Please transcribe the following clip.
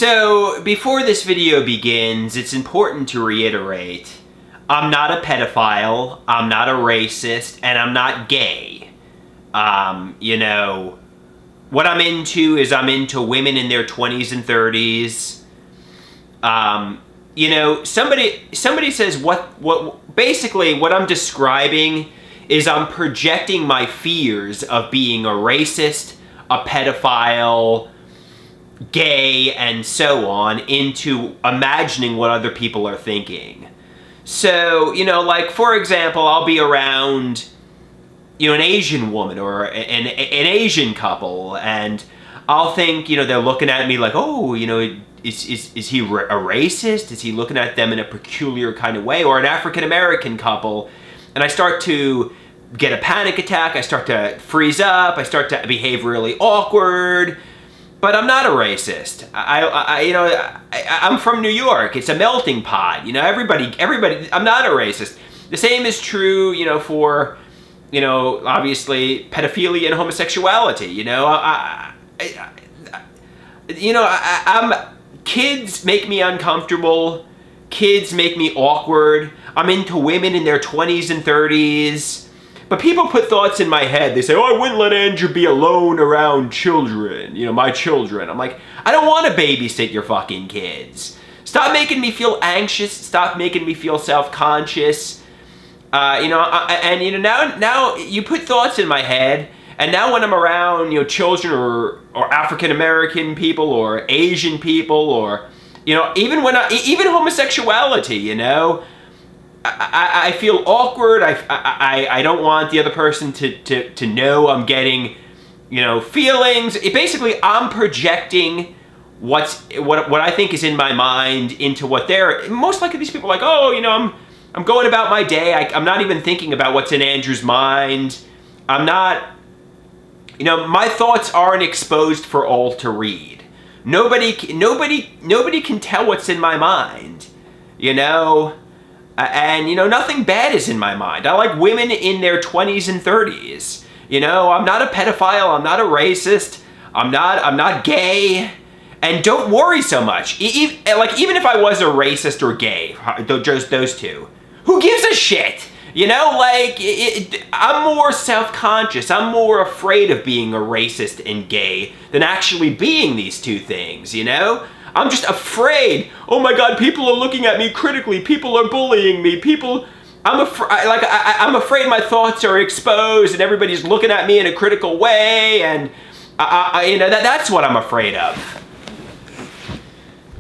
So, before this video begins, it's important to reiterate, I'm not a pedophile, I'm not a racist, and I'm not gay. What I'm into is I'm into women in their 20s and 30s. Somebody says basically what I'm describing is I'm projecting my fears of being a racist, a pedophile, gay, and so on into imagining what other people are thinking. So, for example, I'll be around, an Asian woman or an Asian couple, and I'll think, they're looking at me like, oh, is he a racist? Is he looking at them in a peculiar kind of way? Or an African-American couple, and I start to get a panic attack, I start to freeze up, I start to behave really awkward. But I'm not a racist. I'm from New York. It's a melting pot. Everybody. I'm not a racist. The same is true, for, obviously pedophilia and homosexuality. Kids make me uncomfortable. Kids make me awkward. I'm into women in their 20s and 30s. But people put thoughts in my head. They say, oh, I wouldn't let Andrew be alone around children, my children. I'm like, I don't want to babysit your fucking kids. Stop making me feel anxious. Stop making me feel self-conscious. Now you put thoughts in my head. And now when I'm around, children or African-American people or Asian people or, even homosexuality, I feel awkward. I don't want the other person to know I'm getting, feelings. Basically, I'm projecting what I think is in my mind into what they're. Most likely, these people are like, oh, I'm going about my day. I'm not even thinking about what's in Andrew's mind. I'm not. My thoughts aren't exposed for all to read. Nobody can tell what's in my mind. And, nothing bad is in my mind. I like women in their 20s and 30s. I'm not a pedophile. I'm not a racist. I'm not gay. And don't worry so much. Even if I was a racist or gay, just those two, who gives a shit? I'm more self-conscious. I'm more afraid of being a racist and gay than actually being these two things, I'm just afraid. Oh my God, people are looking at me critically. People are bullying me. I'm afraid my thoughts are exposed and everybody's looking at me in a critical way. And that's what I'm afraid of.